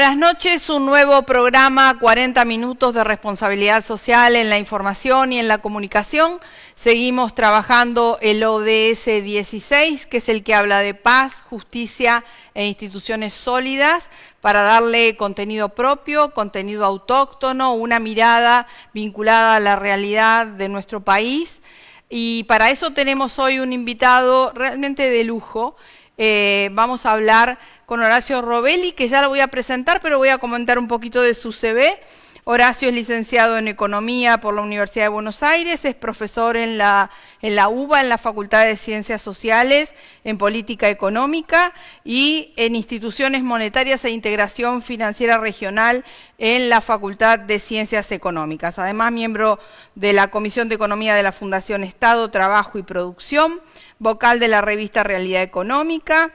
buenas noches. Un nuevo programa, 40 minutos de responsabilidad social en la información y en la comunicación. Seguimos trabajando el ODS 16, que es el que habla de paz, justicia e instituciones sólidas, para darle contenido propio, contenido autóctono, una mirada vinculada a la realidad de nuestro país. Y para eso tenemos hoy un invitado realmente de lujo. Vamos a hablar con Horacio Robelli, que ya lo voy a presentar, pero voy a comentar un poquito de su CV. Horacio es licenciado en Economía por la Universidad de Buenos Aires, es profesor en la UBA, en la Facultad de Ciencias Sociales, en Política Económica y en Instituciones Monetarias e Integración Financiera Regional en la Facultad de Ciencias Económicas. Además, miembro de la Comisión de Economía de la Fundación Estado, Trabajo y Producción, vocal de la revista Realidad Económica.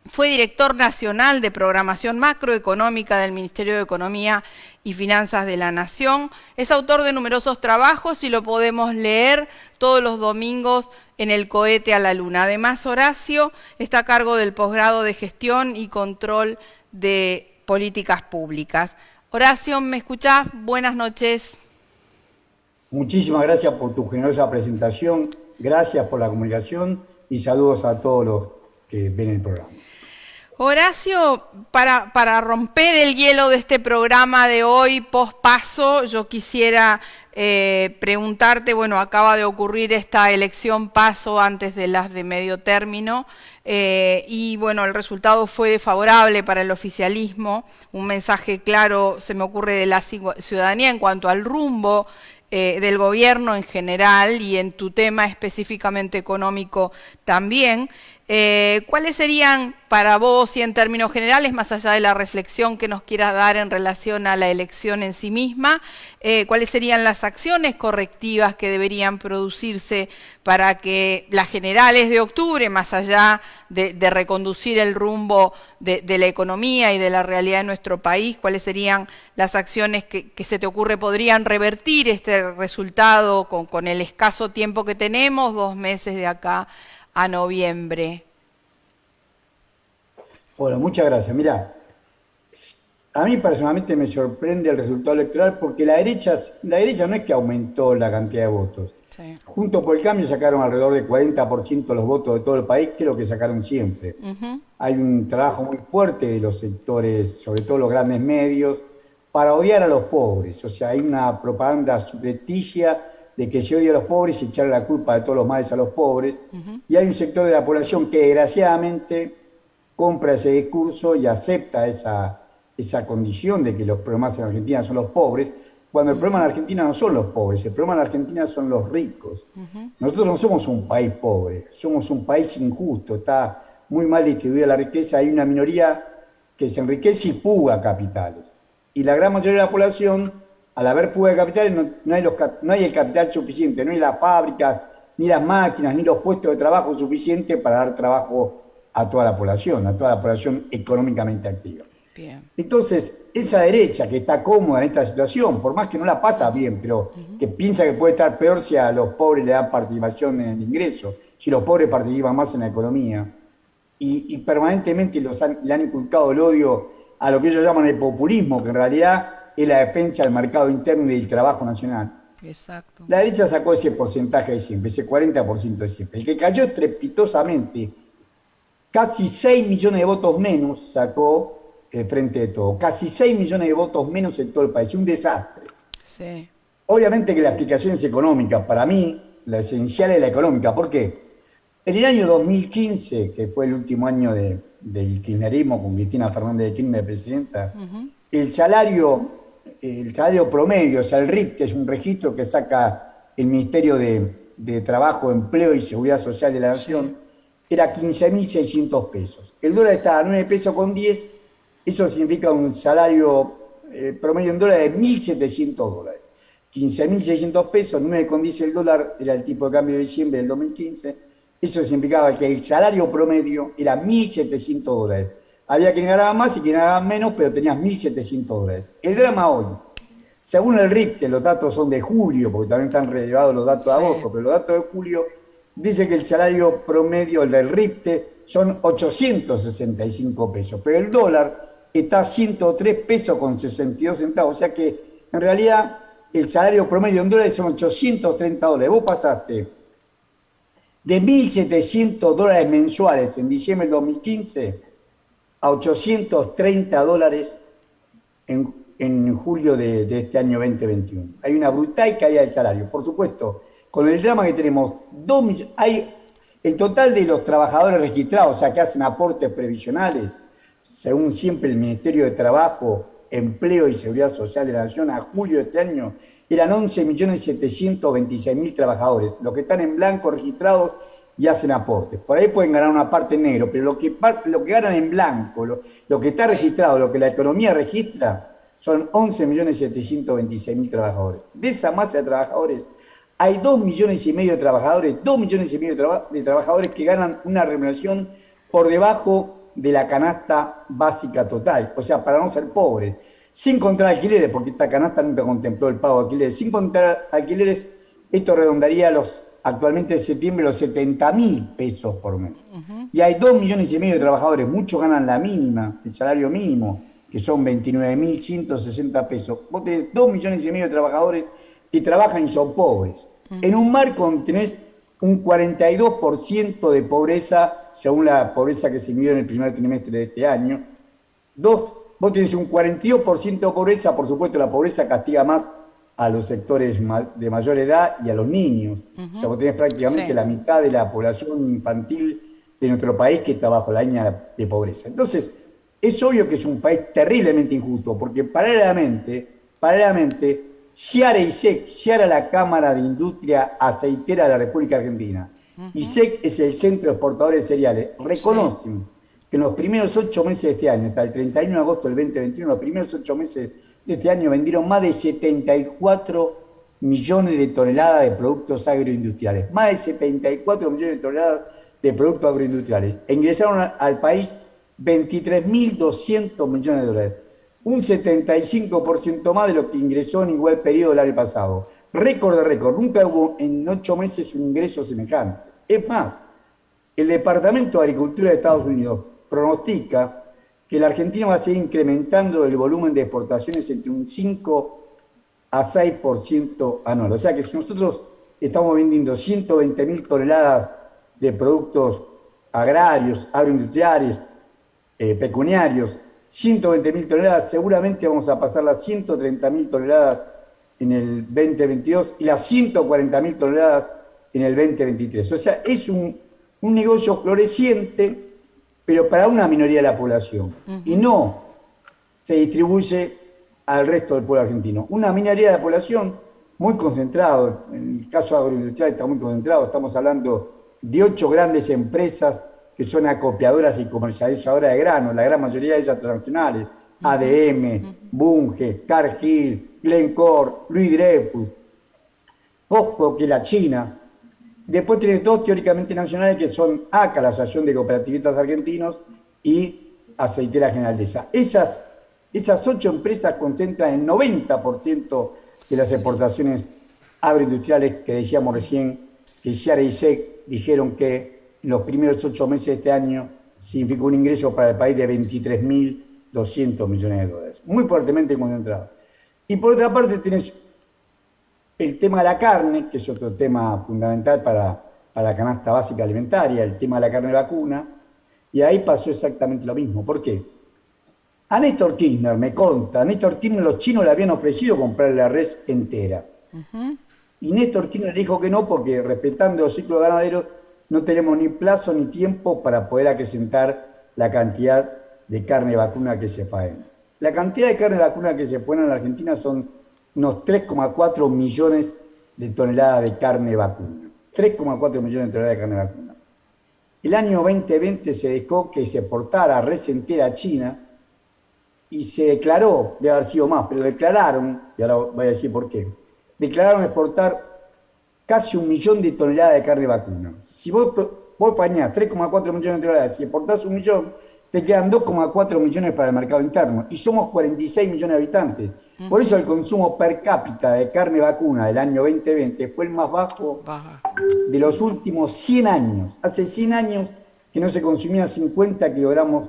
Fue director nacional de programación macroeconómica del Ministerio de Economía y Finanzas de la Nación. Es autor de numerosos trabajos y lo podemos leer todos los domingos en El Cohete a la Luna. Además, Horacio está a cargo del posgrado de Gestión y Control de Políticas Públicas. Horacio, ¿me escuchás? Buenas noches. Muchísimas gracias por tu generosa presentación, gracias por la comunicación y saludos a todos los que ven el programa. Horacio, para romper el hielo de este programa de hoy, post-paso, yo quisiera preguntarte, bueno, acaba de ocurrir esta elección paso antes de las de medio término, y bueno, el resultado fue favorable para el oficialismo, un mensaje claro se me ocurre de la ciudadanía en cuanto al rumbo del gobierno en general y en tu tema específicamente económico también. ¿Cuáles serían para vos y en términos generales, más allá de la reflexión que nos quieras dar en relación a la elección en sí misma, cuáles serían las acciones correctivas que deberían producirse para que las generales de octubre, más allá de reconducir el rumbo de la economía y de la realidad de nuestro país, cuáles serían las acciones que se te ocurre podrían revertir este resultado con el escaso tiempo que tenemos, 2 meses de acá a noviembre? Bueno, muchas gracias. Mirá, a mí personalmente me sorprende el resultado electoral porque la derecha no es que aumentó la cantidad de votos. Sí. Juntos por el Cambio sacaron alrededor del 40% de los votos de todo el país, que es lo que sacaron siempre. Hay un trabajo muy fuerte de los sectores, sobre todo los grandes medios, para odiar a los pobres. O sea, hay una propaganda subrepticia de que se odia a los pobres y echarle la culpa de todos los males a los pobres. Y hay un sector de la población que desgraciadamente compra ese discurso y acepta esa condición de que los problemas en Argentina son los pobres, cuando el problema en Argentina no son los pobres, el problema en Argentina son los ricos. Nosotros no somos un país pobre, somos un país injusto, está muy mal distribuida la riqueza, hay una minoría que se enriquece y fuga capitales. Y la gran mayoría de la población, al haber fuga de capitales, no hay el capital suficiente, no hay las fábricas, ni las máquinas, ni los puestos de trabajo suficientes para dar trabajo a toda la población económicamente activa. Bien. Entonces, esa derecha que está cómoda en esta situación, por más que no la pasa bien, pero que piensa que puede estar peor si a los pobres le dan participación en el ingreso, si los pobres participan más en la economía, y permanentemente le han inculcado el odio a lo que ellos llaman el populismo, que en realidad es la defensa del mercado interno y del trabajo nacional. Exacto. La derecha sacó ese porcentaje de siempre, ese 40% de siempre. El que cayó estrepitosamente, casi 6 millones de votos menos sacó el Frente de Todos. Casi 6 millones de votos menos en todo el país. Un desastre. Sí. Obviamente que la explicación es económica. Para mí, la esencial es la económica. ¿Por qué? En el año 2015, que fue el último año del kirchnerismo, con Cristina Fernández de Kirchner de presidenta, el salario promedio, o sea, el RIPTE, es un registro que saca el Ministerio de Trabajo, Empleo y Seguridad Social de la Nación, era 15.600 pesos. El dólar estaba a 9 pesos con 10, eso significa un salario promedio en dólares de 1.700 dólares. 15.600 pesos, 9 con 10 el dólar, era el tipo de cambio de diciembre del 2015, eso significaba que el salario promedio era 1.700 dólares. Había quien ganaba más y quien ganaba menos, pero tenías 1.700 dólares. El drama hoy, según el RIPTE, los datos son de julio, porque también están relevados los datos de agosto, pero los datos de julio dice que el salario promedio del RIPTE son 865 pesos, pero el dólar está a 103 pesos con 62 centavos. O sea que en realidad el salario promedio en dólares son 830 dólares. Vos pasaste de 1.700 dólares mensuales en diciembre del 2015 a 830 dólares en julio de este año 2021. Hay una brutal caída del salario. Por supuesto, con el drama que tenemos, hay el total de los trabajadores registrados, o sea, que hacen aportes previsionales, según siempre el Ministerio de Trabajo, Empleo y Seguridad Social de la Nación, a julio de este año, eran 11.726.000 trabajadores, los que están en blanco registrados y hacen aportes. Por ahí pueden ganar una parte en negro, pero lo que ganan en blanco, lo que está registrado, lo que la economía registra, son 11.726.000 trabajadores. De esa masa de trabajadores, hay 2,5 millones de trabajadores, 2,5 millones de trabajadores que ganan una remuneración por debajo de la canasta básica total, o sea, para no ser pobres, sin contar alquileres, porque esta canasta nunca contempló el pago de alquileres, sin contar alquileres, esto redondaría actualmente en septiembre los 70.000 pesos por mes. Y hay 2,5 millones de trabajadores, muchos ganan la mínima, el salario mínimo, que son 29.160 pesos. Vos tenés 2,5 millones de trabajadores que trabajan y son pobres. En un marco donde tenés un 42% de pobreza, según la pobreza que se midió en el primer trimestre de este año. Vos tenés un 42% de pobreza, por supuesto la pobreza castiga más a los sectores de mayor edad y a los niños. O sea, vos tenés prácticamente la mitad de la población infantil de nuestro país que está bajo la línea de pobreza. Entonces, es obvio que es un país terriblemente injusto, porque paralelamente, Ciara, la Cámara de Industria Aceitera de la República Argentina, y SEC es el Centro Exportador de Cereales, reconocen que en los primeros 8 meses de este año, hasta el 31 de agosto del 2021, los primeros 8 meses de este año vendieron más de 74 millones de toneladas de productos agroindustriales, más de 74 millones de toneladas de productos agroindustriales, e ingresaron al país 23.200 millones de dólares. Un 75% más de lo que ingresó en igual periodo del año pasado. Récord de récord. Nunca hubo en 8 meses un ingreso semejante. Es más, el Departamento de Agricultura de Estados Unidos pronostica que la Argentina va a seguir incrementando el volumen de exportaciones entre un 5 a 6% anual. O sea que si nosotros estamos vendiendo 120.000 toneladas de productos agrarios, agroindustriales, pecuniarios, 120.000 toneladas, seguramente vamos a pasar las 130.000 toneladas en el 2022 y las 140.000 toneladas en el 2023. O sea, es un negocio floreciente, pero para una minoría de la población. Y no se distribuye al resto del pueblo argentino. Una minoría de la población muy concentrado, en el caso agroindustrial está muy concentrado, estamos hablando de 8 grandes empresas que son acopiadoras y comercializadoras de grano, la gran mayoría de ellas transnacionales, ADM, Bunge, Cargill, Glencore, Louis Dreyfus, POSCO, que es la China. Después tenés 2 teóricamente nacionales que son ACA, la Asociación de Cooperativistas Argentinos, y Aceitera Generaldesa. Esas 8 empresas concentran el 90% de las exportaciones agroindustriales que decíamos recién, que Ciara y SEC dijeron que en los primeros 8 meses de este año significó un ingreso para el país de 23.200 millones de dólares. Muy fuertemente concentrado. Y por otra parte tenés el tema de la carne, que es otro tema fundamental para la canasta básica alimentaria, el tema de la carne vacuna, y ahí pasó exactamente lo mismo. ¿Por qué? A Néstor Kirchner, me conta, a Néstor Kirchner los chinos le habían ofrecido comprar la res entera. Y Néstor Kirchner dijo que no, porque respetando los ciclos ganaderos, no tenemos ni plazo ni tiempo para poder acrecentar la cantidad de carne vacuna que se faena. La cantidad de carne vacuna que se faena en la Argentina son unos 3,4 millones de toneladas de carne vacuna. 3,4 millones de toneladas de carne vacuna. El año 2020 se dejó que se exportara res entera a China y se declaró, debe haber sido más, pero declararon, y ahora voy a decir por qué, declararon exportar casi 1 millón de toneladas de carne vacuna. Si vos pañás 3,4 millones de toneladas, si exportás 1 millón, te quedan 2,4 millones para el mercado interno. Y somos 46 millones de habitantes. Por eso el consumo per cápita de carne vacuna del año 2020 fue el más bajo de los últimos 100 años. Hace 100 años que no se consumían 50 kilogramos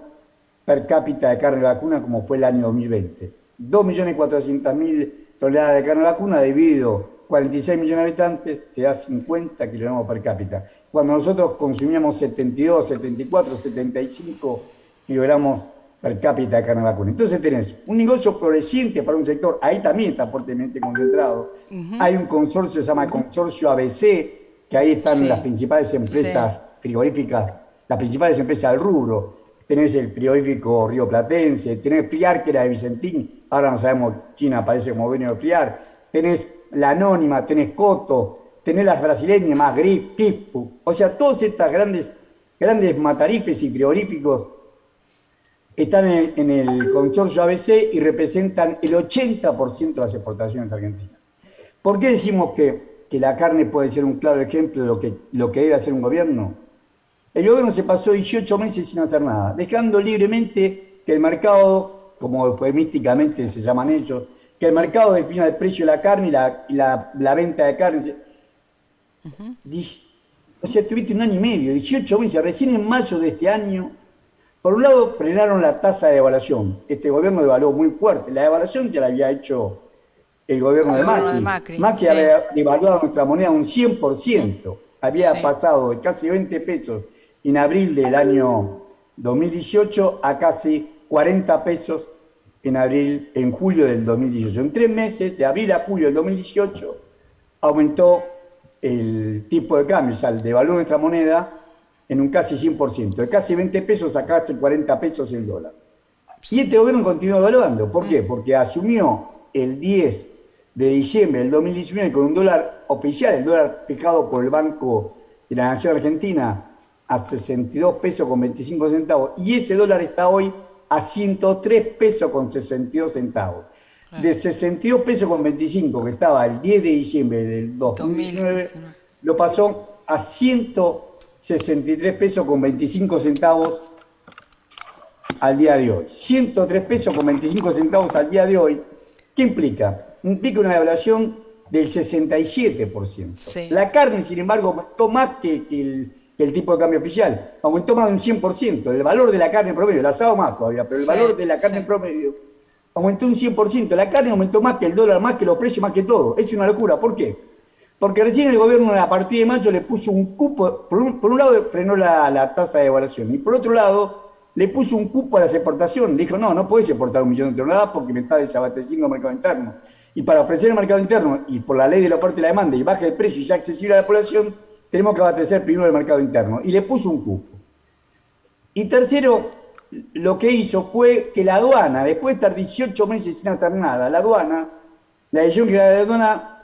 per cápita de carne vacuna como fue el año 2020. 2.400.000 toneladas de carne vacuna dividido 46 millones de habitantes, te da 50 kilogramos per cápita. Cuando nosotros consumíamos 72, 74, 75 kilogramos per cápita de carne vacuna. Entonces tenés un negocio floreciente para un sector, ahí también está fuertemente concentrado. Hay un consorcio que se llama Consorcio ABC, que ahí están las principales empresas frigoríficas, las principales empresas del rubro. Tenés el frigorífico Río Platense, tenés Friar, que era de Vicentín, ahora no sabemos quién aparece como dueño de Friar, tenés la Anónima, tenés Coto, tenés las brasileñas, más Grip, Pispu, o sea, todas estas grandes matarifes y frigoríficos están en el consorcio ABC y representan el 80% de las exportaciones argentinas. ¿Por qué decimos que la carne puede ser un claro ejemplo de lo que debe hacer un gobierno? El gobierno se pasó 18 meses sin hacer nada, dejando libremente que el mercado, como eufemísticamente se llaman ellos, que el mercado defina el precio de la carne y la venta de carne. O sea, tuviste 1 año y medio, 18 meses, recién en mayo de este año. Por un lado, frenaron la tasa de devaluación. Este gobierno devaluó muy fuerte. La devaluación ya la había hecho el gobierno de Macri. Macri había devaluado nuestra moneda un 100%. Había pasado de casi 20 pesos en abril del año 2018 a casi 40 pesos en julio del 2018. En 3 meses, de abril a julio del 2018, aumentó el tipo de cambio, o sea, devaluó nuestra moneda en un casi 100%. De casi 20 pesos a casi 40 pesos el dólar. Y este gobierno continúa devaluando. ¿Por qué? Porque asumió el 10 de diciembre del 2019 con un dólar oficial, el dólar fijado por el Banco de la Nación Argentina, a 62 pesos con 25 centavos. Y ese dólar está hoy a 103 pesos con 62 centavos. De 62 pesos con 25, que estaba el 10 de diciembre del 2019, lo pasó a 163 pesos con 25 centavos al día de hoy. 103 pesos con 25 centavos al día de hoy. ¿Qué implica? Implica una devaluación del 67%. Sí. La carne, sin embargo, aumentó más que el tipo de cambio oficial. Aumentó más de un 100%. El valor de la carne promedio, el asado más todavía, pero el valor de la carne promedio aumentó un 100%. La carne aumentó más que el dólar, más que los precios, más que todo. Es una locura. ¿Por qué? Porque recién el gobierno a partir de mayo le puso un cupo, por un lado frenó la tasa de devaluación y por otro lado le puso un cupo a las exportaciones. Dijo, no podés exportar 1 millón de toneladas porque me está desabasteciendo el mercado interno. Y para ofrecer el mercado interno y por la ley de la oferta y la demanda y baja el precio y sea accesible a la población, tenemos que abastecer primero el mercado interno. Y le puso un cupo. Y tercero, lo que hizo fue que la aduana, después de estar 18 meses sin hacer nada, la decisión que la aduana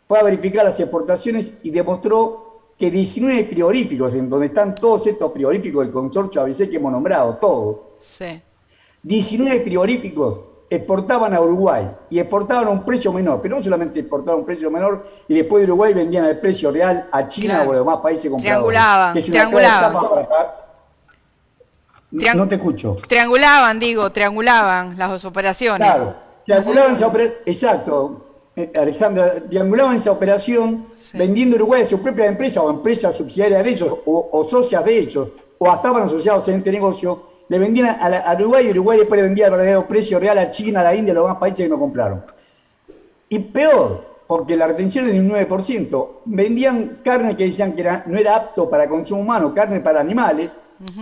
fue a verificar las exportaciones y demostró que 19 frigoríficos, en donde están todos estos frigoríficos del consorcio ABC que hemos nombrado, todos, 19 frigoríficos exportaban a Uruguay y exportaban a un precio menor, pero no solamente exportaban a un precio menor y después de Uruguay vendían al precio real a China o a los demás países compradores. No te escucho. Triangulaban las operaciones. Claro, triangulaban esa operación, exacto. Alexandra, triangulaban esa operación vendiendo Uruguay a su propia empresa o empresas subsidiarias de ellos o socias de ellos o estaban asociados en este negocio, le vendían a Uruguay y Uruguay después le vendía al verdadero precio real a China, a la India, a los demás países que no compraron. Y peor, porque la retención es de un 9%, vendían carne que decían que no era apto para consumo humano, carne para animales,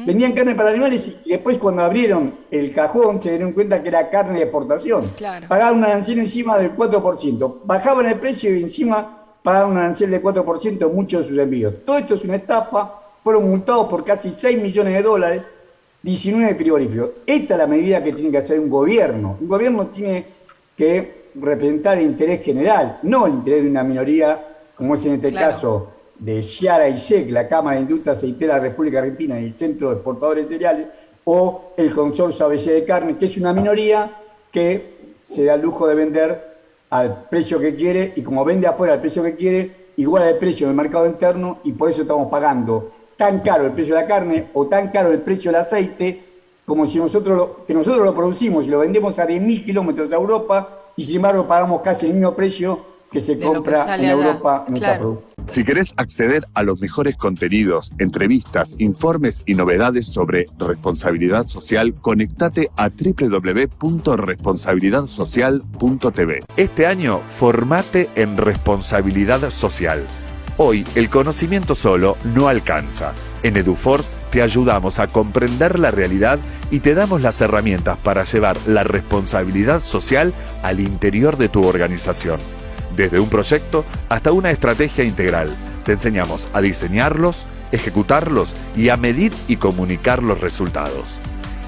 vendían carne para animales y después cuando abrieron el cajón se dieron cuenta que era carne de exportación. Claro. Pagaban un arancel encima del 4%, bajaban el precio y encima pagaban un arancel del 4% en muchos de sus envíos. Todo esto es una estafa, fueron multados por casi 6 millones de dólares, 19 frigoríficos. Esta es la medida que tiene que hacer un gobierno. Un gobierno tiene que representar el interés general, no el interés de una minoría, como es en este caso de Ciara y SEC, la Cámara de Industria Aceitera de la República Argentina y el Centro de Exportadores de Cereales, o el Consorcio ABC de Carne, que es una minoría que se da el lujo de vender al precio que quiere, y como vende afuera al precio que quiere, igual al precio del mercado interno, y por eso estamos pagando tan caro el precio de la carne o tan caro el precio del aceite, como si nosotros lo producimos y lo vendemos a 10.000 kilómetros de Europa, y sin embargo pagamos casi el mismo precio que se de lo que compra sale en allá. Europa en Claro. otros productos. Si querés acceder a los mejores contenidos, entrevistas, informes y novedades sobre responsabilidad social, conectate a www.responsabilidadsocial.tv. Este año, formate en responsabilidad social. Hoy, el conocimiento solo no alcanza. En EduForce te ayudamos a comprender la realidad y te damos las herramientas para llevar la responsabilidad social al interior de tu organización. Desde un proyecto hasta una estrategia integral, te enseñamos a diseñarlos, ejecutarlos y a medir y comunicar los resultados.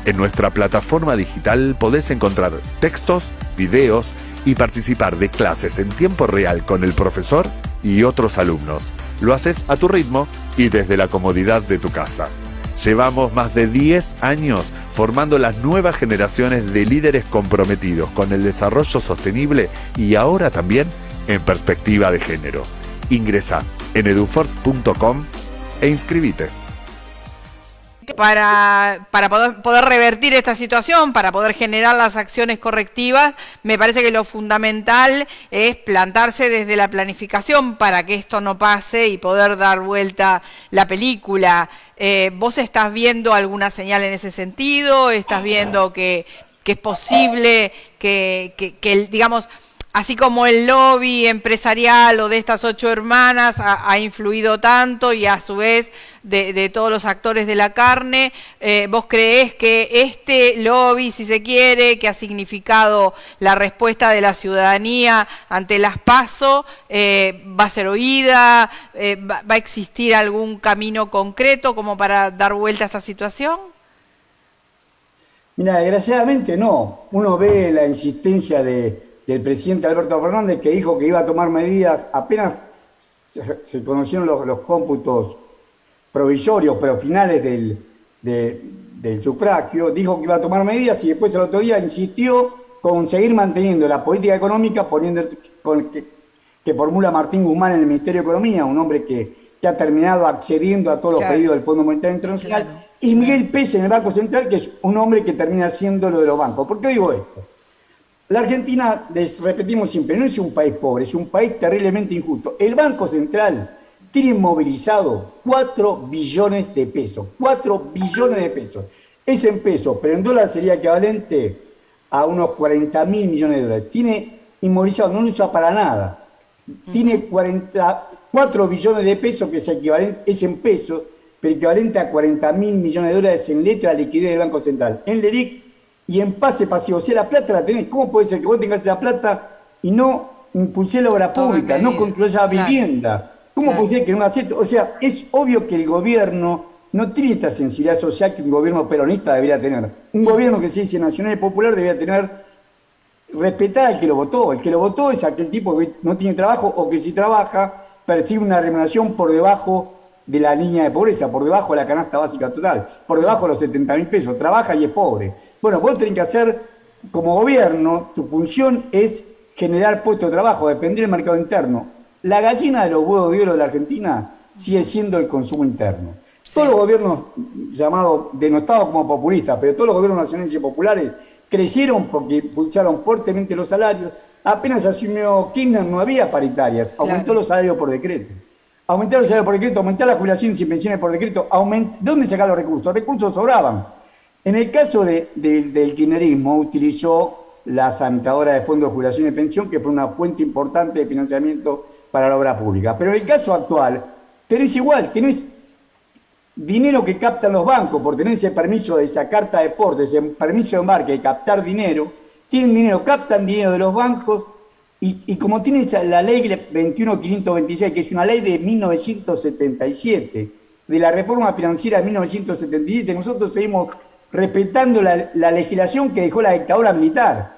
En nuestra plataforma digital podés encontrar textos, videos y participar de clases en tiempo real con el profesor y otros alumnos. Lo haces a tu ritmo y desde la comodidad de tu casa. Llevamos más de 10 años formando las nuevas generaciones de líderes comprometidos con el desarrollo sostenible y ahora también en perspectiva de género. Ingresá en eduforce.com e inscribite. Para poder revertir esta situación, para poder generar las acciones correctivas, me parece que lo fundamental es plantarse desde la planificación para que esto no pase y poder dar vuelta la película. ¿Vos estás viendo alguna señal en ese sentido? ¿Estás viendo que es posible que digamos, así como el lobby empresarial o de estas 8 hermanas ha influido tanto y a su vez de todos los actores de la carne, ¿vos creés que este lobby, si se quiere, que ha significado la respuesta de la ciudadanía ante las PASO, va a ser oída? ¿Va a existir algún camino concreto como para dar vuelta a esta situación? Mira, desgraciadamente no. Uno ve la insistencia del presidente Alberto Fernández, que dijo que iba a tomar medidas, apenas se conocieron los cómputos provisorios, pero finales del sufragio, dijo que iba a tomar medidas y después el otro día insistió con seguir manteniendo la política económica que formula Martín Guzmán en el Ministerio de Economía, un hombre que ha terminado accediendo a todos los pedidos del Fondo Monetario Internacional, y Miguel Pérez en el Banco Central, que es un hombre que termina haciendo lo de los bancos. ¿Por qué digo esto? La Argentina, repetimos siempre, no es un país pobre, es un país terriblemente injusto. El Banco Central tiene movilizado 4 billones de pesos. 4 billones de pesos. Es en pesos, pero en dólares sería equivalente a unos 40.000 millones de dólares. Tiene inmovilizado, no lo usa para nada. Tiene 4 billones de pesos, que es equivalente, es en pesos, pero equivalente a 40.000 millones de dólares en letra de liquidez del Banco Central. En LELIQ y en pase pasivo. O sea, la plata la tenés. ¿Cómo puede ser que vos tengas esa plata y no impulsé la obra pública, no construyes la vivienda? ¿Cómo puede ser que no haces esto? O sea, es obvio que el gobierno no tiene esta sensibilidad social que un gobierno peronista debería tener. Un gobierno que se dice nacional y popular debería tener, respetar al que lo votó. El que lo votó es aquel tipo que no tiene trabajo o que si trabaja percibe una remuneración por debajo de la línea de pobreza, por debajo de la canasta básica total, por debajo de los 70.000 pesos. Trabaja y es pobre. Bueno, vos tenés que hacer, como gobierno, tu función es generar puestos de trabajo, depender del mercado interno. La gallina de los huevos de oro de la Argentina sigue siendo el consumo interno. Sí. Todos los gobiernos llamados, denostados como populistas, pero todos los gobiernos nacionales y populares crecieron porque impulsaron fuertemente los salarios. Apenas asumió Kirchner no había paritarias, aumentó los salarios por decreto. Aumentar los salarios por decreto, aumentar las jubilaciones y pensiones por decreto. ¿Dónde sacar los recursos? Los recursos sobraban. En el caso del kirchnerismo, utilizó la tramitadora de fondos de jubilación y pensión, que fue una fuente importante de financiamiento para la obra pública. Pero en el caso actual, tenés dinero que captan los bancos por tener ese permiso de esa carta de porte, ese permiso de embarque de captar dinero, tienen dinero, captan dinero de los bancos y como tiene la ley 21.526, que es una ley de 1977, de la reforma financiera de 1977, nosotros seguimos respetando la legislación que dejó la dictadura militar.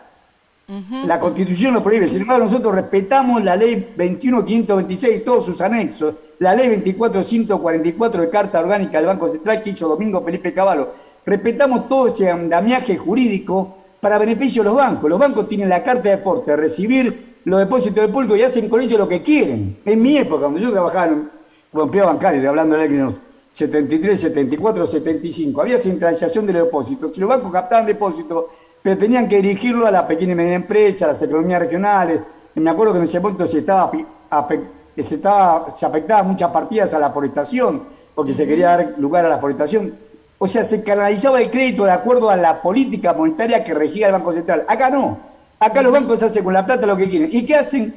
La Constitución lo prohíbe. Sin embargo, nosotros respetamos la ley 21.526 y todos sus anexos, la ley 24.144 de Carta Orgánica del Banco Central que hizo Domingo Felipe Cavallo. Respetamos todo ese andamiaje jurídico para beneficio de los bancos. Los bancos tienen la carta de porte, recibir los depósitos del público y hacen con ellos lo que quieren. En mi época, cuando yo trabajaba como empleado bancario, estoy hablando de años 73, 74, 75, había centralización de los depósitos. Si los bancos captaban depósitos, pero tenían que dirigirlo a la pequeña y mediana empresa, a las economías regionales, me acuerdo que en ese momento se afectaba muchas partidas a la forestación, porque se quería dar lugar a la forestación. O sea, se canalizaba el crédito de acuerdo a la política monetaria que regía el Banco Central. Acá no. Acá los bancos hacen con la plata lo que quieren. ¿Y qué hacen?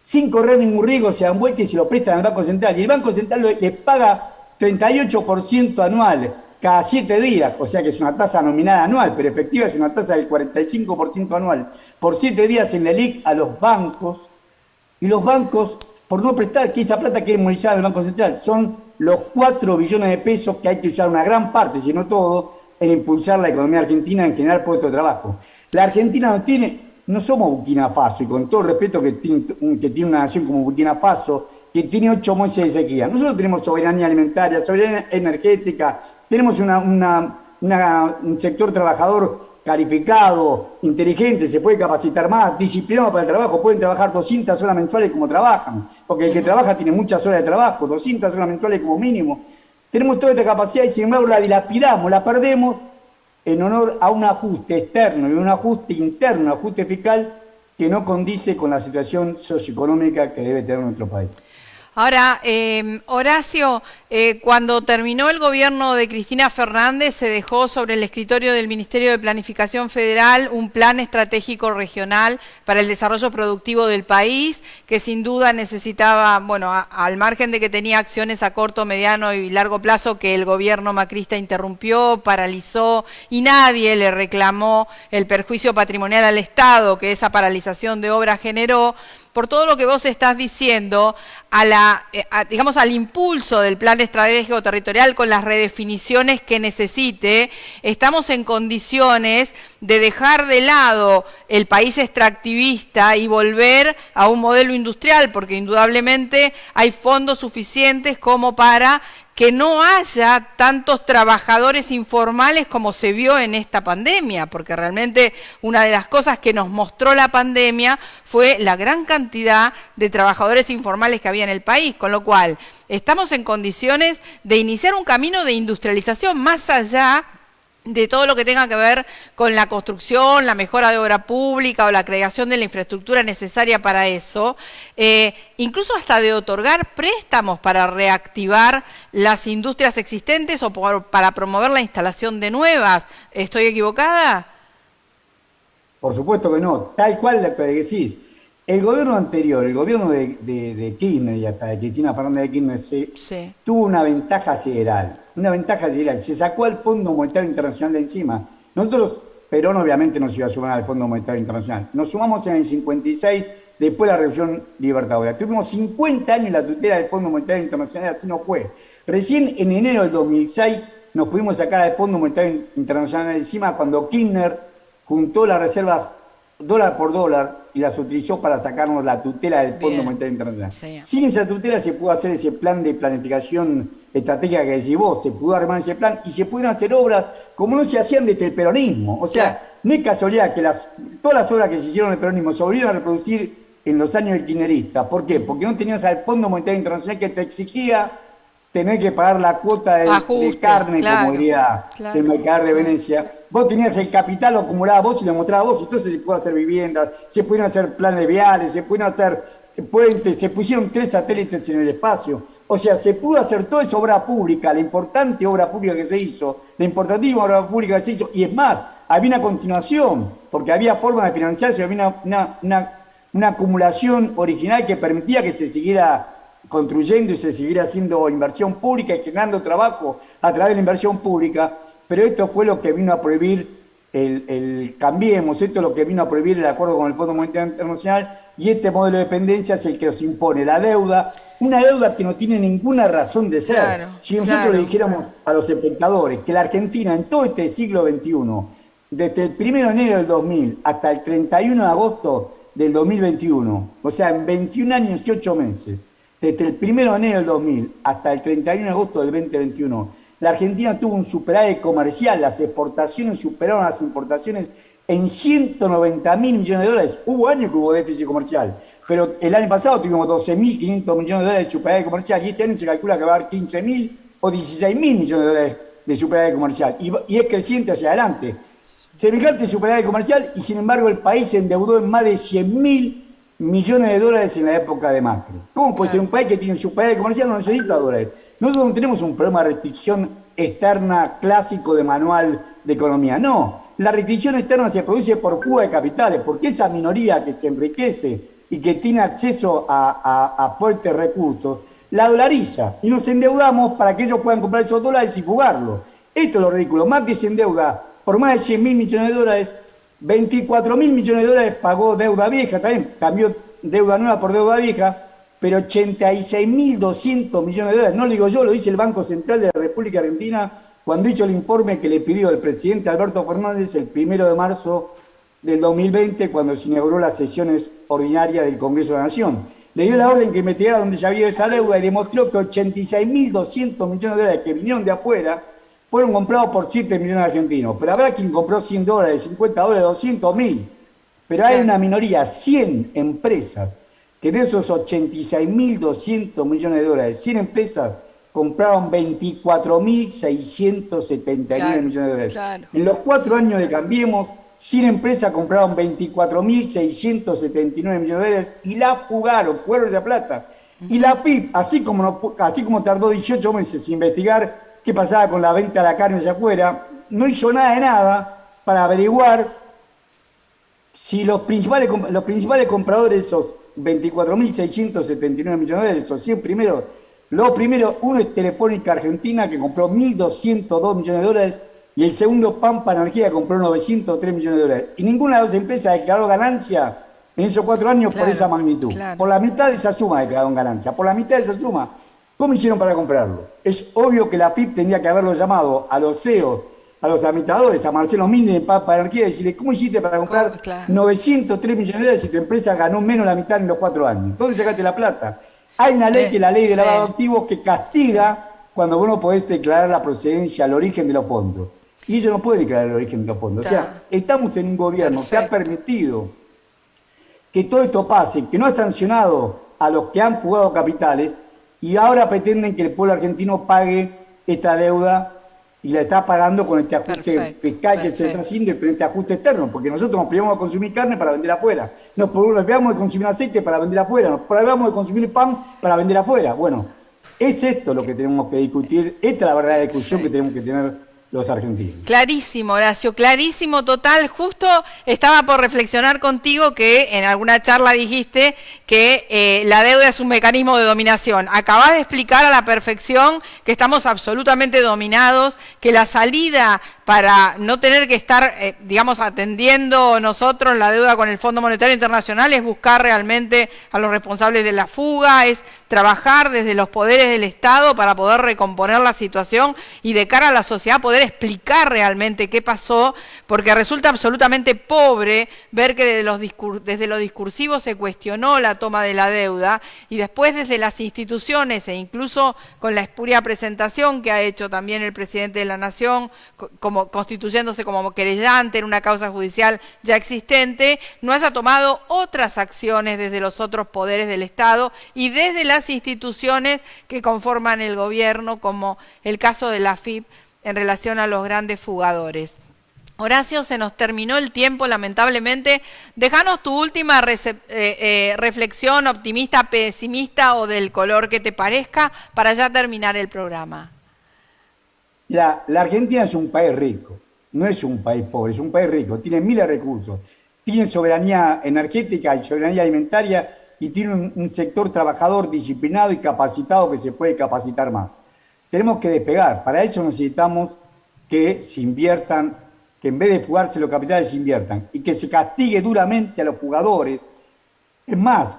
Sin correr ningún riesgo, se dan vuelta y se lo prestan al Banco Central. Y el Banco Central les paga 38% anual cada 7 días. O sea que es una tasa nominal anual, pero efectiva es una tasa del 45% anual. Por 7 días en la LELIQ a los bancos. Y los bancos, por no prestar, que esa plata quieren monetizar al Banco Central, son los 4 billones de pesos que hay que usar una gran parte, si no todo, en impulsar la economía argentina, en generar puestos de trabajo. La Argentina no somos Burkina Faso, y con todo el respeto que tiene una nación como Burkina Faso, que tiene 8 meses de sequía. Nosotros tenemos soberanía alimentaria, soberanía energética, tenemos un sector trabajador calificado, inteligente, se puede capacitar más, disciplinado para el trabajo, pueden trabajar 200 horas mensuales como trabajan, porque el que trabaja tiene muchas horas de trabajo, 200 horas mensuales como mínimo. Tenemos toda esta capacidad y sin embargo la dilapidamos, la perdemos en honor a un ajuste externo y un ajuste interno, un ajuste fiscal que no condice con la situación socioeconómica que debe tener nuestro país. Ahora, Horacio, cuando terminó el gobierno de Cristina Fernández, se dejó sobre el escritorio del Ministerio de Planificación Federal un plan estratégico regional para el desarrollo productivo del país, que sin duda necesitaba, bueno, al margen de que tenía acciones a corto, mediano y largo plazo que el gobierno macrista interrumpió, paralizó y nadie le reclamó el perjuicio patrimonial al Estado que esa paralización de obra generó. Por todo lo que vos estás diciendo, digamos al impulso del plan estratégico territorial con las redefiniciones que necesite, estamos en condiciones de dejar de lado el país extractivista y volver a un modelo industrial, porque indudablemente hay fondos suficientes como para que no haya tantos trabajadores informales como se vio en esta pandemia, porque realmente una de las cosas que nos mostró la pandemia fue la gran cantidad de trabajadores informales que había en el país, con lo cual estamos en condiciones de iniciar un camino de industrialización más allá de todo lo que tenga que ver con la construcción, la mejora de obra pública o la creación de la infraestructura necesaria para eso, incluso hasta de otorgar préstamos para reactivar las industrias existentes o para promover la instalación de nuevas. ¿Estoy equivocada? Por supuesto que no, tal cual lo que decís. El gobierno anterior, el gobierno de Kirchner y hasta de Cristina Fernández de Kirchner, tuvo una ventaja sideral. Se sacó al Fondo Monetario Internacional de encima. Nosotros, Perón obviamente no se iba a sumar al Fondo Monetario Internacional. Nos sumamos en el 56, después de la Revolución Libertadora. Tuvimos 50 años en la tutela del Fondo Monetario Internacional, así no fue. Recién en enero del 2006 nos pudimos sacar al Fondo Monetario Internacional de encima cuando Kirchner juntó las reservas dólar por dólar y las utilizó para sacarnos la tutela del Fondo Monetario Internacional. Sí. Sin esa tutela se pudo hacer ese plan de planificación estratégica que decís vos, se pudo armar ese plan y se pudieron hacer obras como no se hacían desde el peronismo. O sea, no es casualidad que todas las obras que se hicieron en el peronismo se volvieron a reproducir en los años del kirchnerista. ¿Por qué? Porque no tenías al Fondo Monetario Internacional que te exigía tener que pagar la cuota de carne, como diría el mercader de Venecia. Vos tenías el capital, lo acumulabas vos y lo mostrabas vos, entonces se pudo hacer viviendas, se pudieron hacer planes viales, se pudieron hacer puentes, se pusieron 3 satélites en el espacio. O sea, se pudo hacer toda esa obra pública, la importante obra pública que se hizo, la importantísima obra pública que se hizo, y es más, había una continuación, porque había formas de financiarse, había una acumulación original que permitía que se siguiera construyendo y se siguiera haciendo inversión pública y generando trabajo a través de la inversión pública, pero esto fue lo que vino a prohibir el Cambiemos, esto es lo que vino a prohibir el acuerdo con el Fondo Monetario Internacional, y este modelo de dependencia es el que nos impone la deuda, una deuda que no tiene ninguna razón de ser. Claro, si nosotros le dijéramos a los espectadores que la Argentina en todo este siglo XXI, desde el 1 de enero del 2000 hasta el 31 de agosto del 2021, o sea, en 21 años y 8 meses, desde el 1 de enero del 2000 hasta el 31 de agosto del 2021, la Argentina tuvo un superávit comercial, las exportaciones superaron las importaciones en 190.000 millones de dólares. Hubo años que hubo déficit comercial, pero el año pasado tuvimos 12.500 millones de dólares de superávit comercial y este año se calcula que va a haber 15.000 o 16.000 millones de dólares de superávit comercial y es creciente hacia adelante. Semejante superávit comercial y sin embargo el país se endeudó en más de 100.000 millones de dólares en la época de Macri. ¿Cómo puede ser un país que tiene su país comercial no necesita dólares? Nosotros no tenemos un problema de restricción externa clásico de manual de economía, no. La restricción externa se produce por fuga de capitales, porque esa minoría que se enriquece y que tiene acceso a fuertes recursos, la dolariza y nos endeudamos para que ellos puedan comprar esos dólares y fugarlos. Esto es lo ridículo. Macri se endeuda por más de 100.000 millones de dólares, 24.000 millones de dólares pagó deuda vieja, también cambió deuda nueva por deuda vieja, pero 86.200 millones de dólares, no lo digo yo, lo dice el Banco Central de la República Argentina cuando hizo el informe que le pidió el presidente Alberto Fernández el 1 de marzo del 2020, cuando se inauguró las sesiones ordinarias del Congreso de la Nación. Le dio la orden que investigara donde ya había esa deuda y demostró que 86.200 millones de dólares que vinieron de afuera fueron comprados por 7 millones de argentinos. Pero habrá quien compró 100 dólares, 50 dólares, 200.000. Pero hay una minoría, 100 empresas, que de esos 86.200 millones de dólares, 100 empresas compraron 24.679 millones de dólares. Claro. En los 4 años de Cambiemos, 100 empresas compraron 24.679 millones de dólares y la fugaron, fueron esa plata. Y la PIB, así como tardó 18 meses en investigar qué pasaba con la venta de la carne hacia afuera, no hizo nada de nada para averiguar si los principales compradores de esos 24.679 millones de dólares, esos 100 primeros, uno es Telefónica Argentina, que compró 1.202 millones de dólares, y el segundo, Pampa Energía, compró 903 millones de dólares. Y ninguna de las dos empresas declaró ganancia en esos 4 años por esa magnitud. Claro. Por la mitad de esa suma declararon ganancia, por la mitad de esa suma. ¿Cómo hicieron para comprarlo? Es obvio que la PIB tendría que haberlo llamado a los CEOs, a los administradores, a Marcelo Mini de Pampa Energía, y decirle, ¿cómo hiciste para comprar 903 millones de dólares si tu empresa ganó menos la mitad en los 4 años? ¿Dónde sacaste la plata? Hay una ley, que es la ley de lavado de activos, que castiga cuando vos no podés declarar la procedencia, el origen de los fondos. Y ellos no pueden declarar el origen de los fondos. O sea, estamos en un gobierno que ha permitido que todo esto pase, que no ha sancionado a los que han fugado capitales, y ahora pretenden que el pueblo argentino pague esta deuda y la está pagando con este ajuste fiscal que se está haciendo y con este ajuste externo, porque nosotros nos privamos de consumir carne para vender afuera, nos privamos de consumir aceite para vender afuera, nos privamos de consumir pan para vender afuera. Bueno, es esto lo que tenemos que discutir, esta es la verdadera discusión que tenemos que tener los argentinos. Clarísimo, Horacio, clarísimo, total. Justo estaba por reflexionar contigo que en alguna charla dijiste que la deuda es un mecanismo de dominación. Acabás de explicar a la perfección que estamos absolutamente dominados, que la salida para no tener que estar, digamos, atendiendo nosotros la deuda con el Fondo Monetario Internacional es buscar realmente a los responsables de la fuga, es trabajar desde los poderes del Estado para poder recomponer la situación y de cara a la sociedad poder explicar realmente qué pasó, porque resulta absolutamente pobre ver que desde lo discursivo se cuestionó la toma de la deuda y después desde las instituciones e incluso con la espuria presentación que ha hecho también el presidente de la Nación, constituyéndose como querellante en una causa judicial ya existente, no haya tomado otras acciones desde los otros poderes del Estado y desde las instituciones que conforman el gobierno, como el caso de la AFIP en relación a los grandes fugadores. Horacio, se nos terminó el tiempo, lamentablemente. Déjanos tu última reflexión, optimista, pesimista o del color que te parezca, para ya terminar el programa. La Argentina es un país rico, no es un país pobre, es un país rico, tiene miles de recursos, tiene soberanía energética y soberanía alimentaria y tiene un sector trabajador disciplinado y capacitado que se puede capacitar más. Tenemos que despegar, para eso necesitamos que se inviertan, que en vez de fugarse los capitales se inviertan y que se castigue duramente a los fugadores. Es más,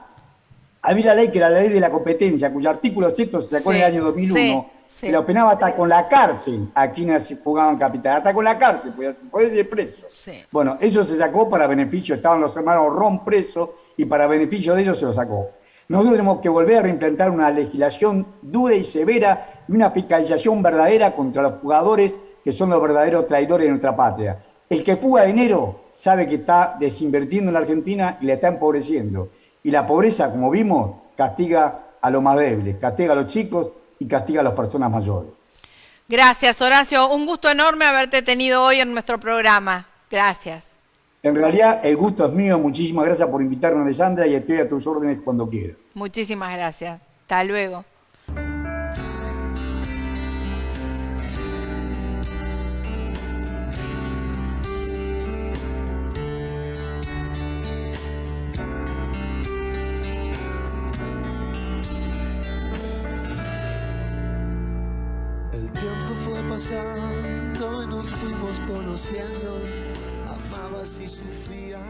había la ley que era la ley de la competencia, cuyo artículo 6 se sacó en el año 2001, que lo penaba hasta con la cárcel a quienes fugaban capital, hasta con la cárcel, puede ser preso. Sí. Bueno, eso se sacó para beneficio, estaban los hermanos Ron presos y para beneficio de ellos se lo sacó. Nosotros tenemos que volver a reimplantar una legislación dura y severa y una fiscalización verdadera contra los fugadores que son los verdaderos traidores de nuestra patria. El que fuga dinero sabe que está desinvirtiendo en la Argentina y la está empobreciendo. Y la pobreza, como vimos, castiga a los más débiles, castiga a los chicos y castiga a las personas mayores. Gracias, Horacio. Un gusto enorme haberte tenido hoy en nuestro programa. Gracias. En realidad, el gusto es mío. Muchísimas gracias por invitarme, Alessandra, y estoy a tus órdenes cuando quieras. Muchísimas gracias. Hasta luego. El tiempo fue pasando y nos fuimos conociendo, amabas y sufrías.